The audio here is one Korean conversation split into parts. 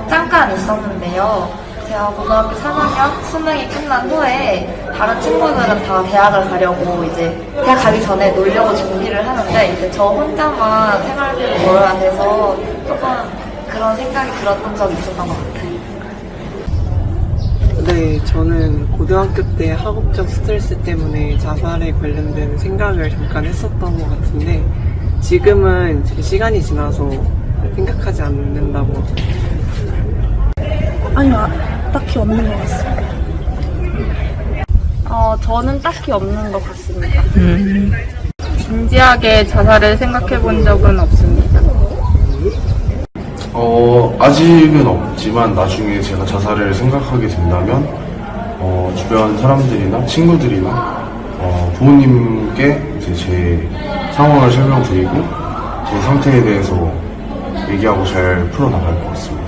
잠깐 있었는데요. 제가 고등학교 3학년 수능이 끝난 후에 다른 친구들은 다 대학을 가려고 이제 대학 가기 전에 놀려고 준비를 하는데 이제 저 혼자만 생활비를 벌어야 돼서 조금 그런 생각이 들었던 적이 있었던 것 같아요. 네, 저는 고등학교 때 학업적 스트레스 때문에 자살에 관련된 생각을 잠깐 했었던 것 같은데 지금은 제 시간이 지나서 생각하지 않는다고. 아니요, 딱히 없는 것 같습니다. 저는 딱히 없는 것 같습니다. 진지하게 자살을 생각해 본 적은 없습니다. 아직은 없지만 나중에 제가 자살을 생각하게 된다면 주변 사람들이나 친구들이나 부모님께 이제 제 상황을 설명드리고 제 상태에 대해서 얘기하고 잘 풀어나갈 것 같습니다.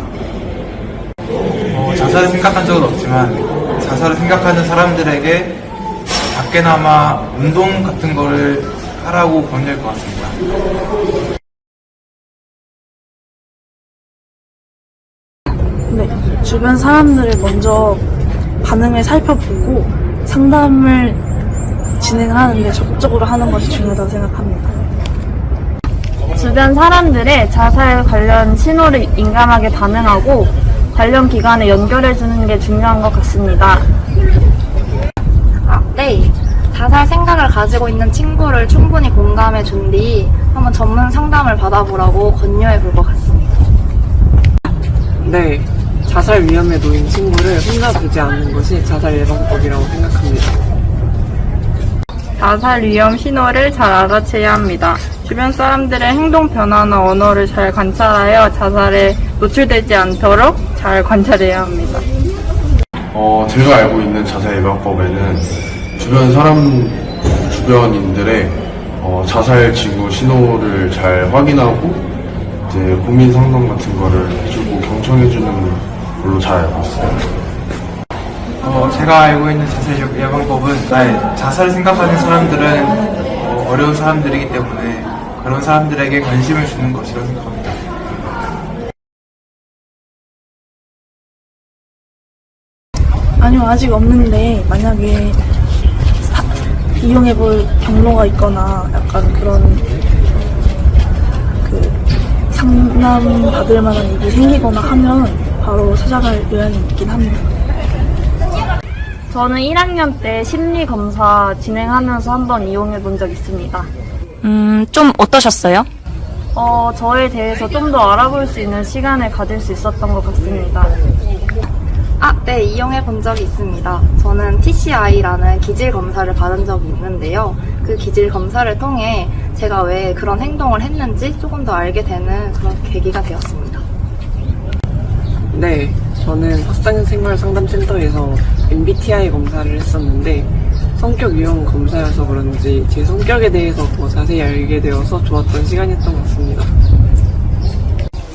자살을 생각한 적은 없지만 자살을 생각하는 사람들에게 밖에나마 운동 같은 거를 하라고 권유할 것 같습니다. 네, 주변 사람들을 먼저 반응을 살펴보고 상담을 진행하는데 적극적으로 하는 것이 중요하다고 생각합니다. 주변 사람들의 자살 관련 신호를 민감하게 반응하고 관련 기관에 연결해 주는 게 중요한 것 같습니다. 네. 자살 생각을 가지고 있는 친구를 충분히 공감해 준 뒤 한번 전문 상담을 받아보라고 권유해 볼 것 같습니다. 네, 자살 위험에 놓인 친구를 혼자 두지 않는 것이 자살 예방법이라고 생각합니다. 자살 위험 신호를 잘 알아채야 합니다. 주변 사람들의 행동 변화나 언어를 잘 관찰하여 자살에 노출되지 않도록 잘 관찰해야 합니다. 제가 알고 있는 자살 예방법에는 주변인들의 자살 징후 신호를 잘 확인하고 이제 고민 상담 같은 거를 해주고 경청해주는 걸로 잘 알고 있습니다. 제가 알고 있는 자살 예방법은 자살을 생각하는 사람들은 어려운 사람들이기 때문에 그런 사람들에게 관심을 주는 것이라고 생각합니다. 아니요, 아직 없는데 만약에 이용해볼 경로가 있거나 약간 그런 상담 받을 만한 일이 생기거나 하면 바로 찾아갈 의향이 있긴 합니다. 저는 1학년 때 심리검사 진행하면서 한번 이용해 본 적 있습니다. 좀 어떠셨어요? 저에 대해서 좀 더 알아볼 수 있는 시간을 가질 수 있었던 것 같습니다. 네, 이용해 본 적이 있습니다. 저는 TCI라는 기질 검사를 받은 적이 있는데요. 그 기질 검사를 통해 제가 왜 그런 행동을 했는지 조금 더 알게 되는 그런 계기가 되었습니다. 네, 저는 학생생활상담센터에서 MBTI 검사를 했었는데 성격 유형 검사여서 그런지 제 성격에 대해서 더 자세히 알게 되어서 좋았던 시간이었던 것 같습니다.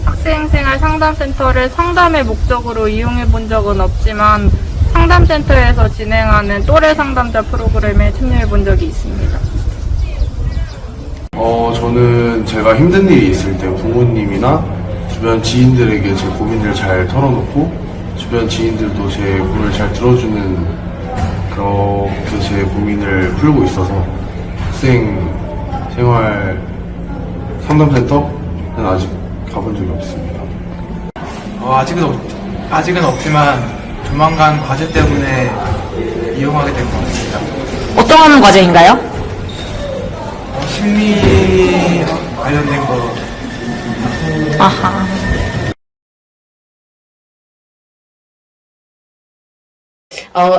학생생활 상담센터를 상담의 목적으로 이용해 본 적은 없지만 상담센터에서 진행하는 또래 상담자 프로그램에 참여해 본 적이 있습니다. 저는 제가 힘든 일이 있을 때 부모님이나 주변 지인들에게 제 고민을 잘 털어놓고 주변 지인들도 제 고민을 잘 들어주는 그렇게 제 고민을 풀고 있어서 학생생활 상담센터는 아직 가본 적이 없습니다. 아직은 없지만 조만간 과제 때문에 이용하게 될 것 같습니다. 어떠한 과제인가요? 심리 관련된 거. 아하.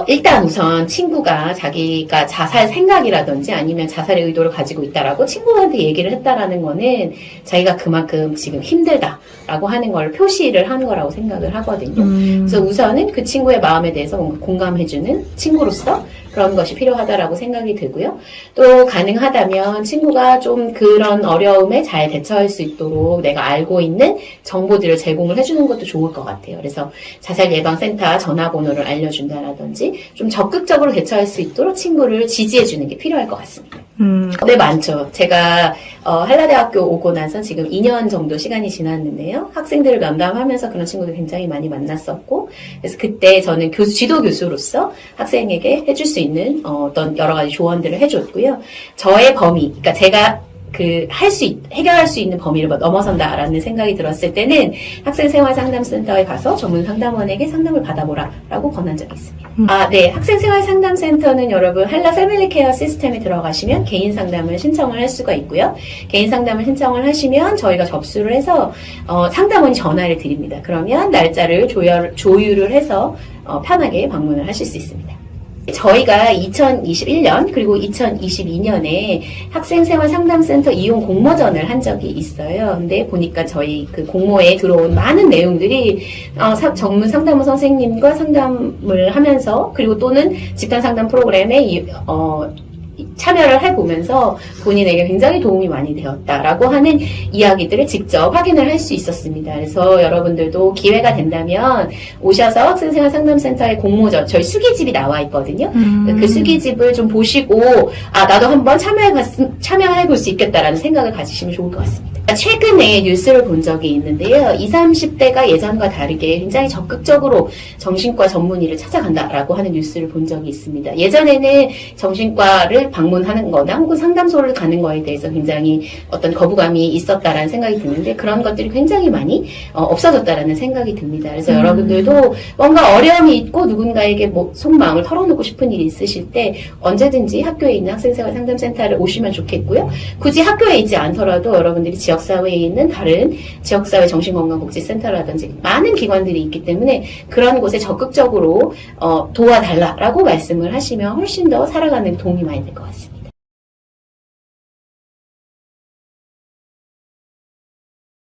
일단 우선 친구가 자기가 자살 생각이라든지 아니면 자살의 의도를 가지고 있다라고 친구한테 얘기를 했다라는 거는 자기가 그만큼 지금 힘들다라고 하는 걸 표시를 하는 거라고 생각을 하거든요. 그래서 우선은 그 친구의 마음에 대해서 뭔가 공감해주는 친구로서 그런 것이 필요하다라고 생각이 들고요. 또 가능하다면 친구가 좀 그런 어려움에 잘 대처할 수 있도록 내가 알고 있는 정보들을 제공을 해주는 것도 좋을 것 같아요. 그래서 자살예방센터 전화번호를 알려준다라든지 좀 적극적으로 대처할 수 있도록 친구를 지지해주는 게 필요할 것 같습니다. 네, 많죠. 제가 한라대학교 오고 나서 지금 2년 정도 시간이 지났는데요. 학생들을 면담하면서 그런 친구들 굉장히 많이 만났었고, 그래서 그때 저는 지도 교수로서 학생에게 해줄 수 있는 어떤 여러 가지 조언들을 해줬고요. 저의 범위, 그러니까 제가 해결할 수 있는 범위를 넘어선다라는 생각이 들었을 때는 학생생활상담센터에 가서 전문 상담원에게 상담을 받아보라라고 권한 적이 있습니다. 네. 학생생활상담센터는 여러분 한라 패밀리케어 시스템에 들어가시면 개인 상담을 신청을 할 수가 있고요. 개인 상담을 신청을 하시면 저희가 접수를 해서 상담원이 전화를 드립니다. 그러면 날짜를 조율을 해서 편하게 방문을 하실 수 있습니다. 저희가 2021년 그리고 2022년에 학생생활상담센터 이용 공모전을 한 적이 있어요. 근데 보니까 저희 그 공모에 들어온 많은 내용들이 전문 상담원 선생님과 상담을 하면서 그리고 또는 집단상담 프로그램에 참여를 해보면서 본인에게 굉장히 도움이 많이 되었다라고 하는 이야기들을 직접 확인을 할 수 있었습니다. 그래서 여러분들도 기회가 된다면 오셔서 학생생활상담센터의 공모전, 저희 수기집이 나와 있거든요. 그 수기집을 좀 보시고 나도 한번 참여해볼 수 있겠다라는 생각을 가지시면 좋을 것 같습니다. 최근에 뉴스를 본 적이 있는데요. 20, 30대가 예전과 다르게 굉장히 적극적으로 정신과 전문의를 찾아간다라고 하는 뉴스를 본 적이 있습니다. 예전에는 정신과를 방문하는 거나 혹은 상담소를 가는 거에 대해서 굉장히 어떤 거부감이 있었다라는 생각이 드는데 그런 것들이 굉장히 많이 없어졌다라는 생각이 듭니다. 그래서 여러분들도 뭔가 어려움이 있고 누군가에게 속마음을 털어놓고 싶은 일이 있으실 때 언제든지 학교에 있는 학생생활상담센터를 오시면 좋겠고요. 굳이 학교에 있지 않더라도 여러분들이 지역사회에 있는 다른 지역사회 정신건강복지센터라든지 많은 기관들이 있기 때문에 그런 곳에 적극적으로 도와달라라고 말씀을 하시면 훨씬 더 살아가는 데 도움이 많이 될 것 같습니다.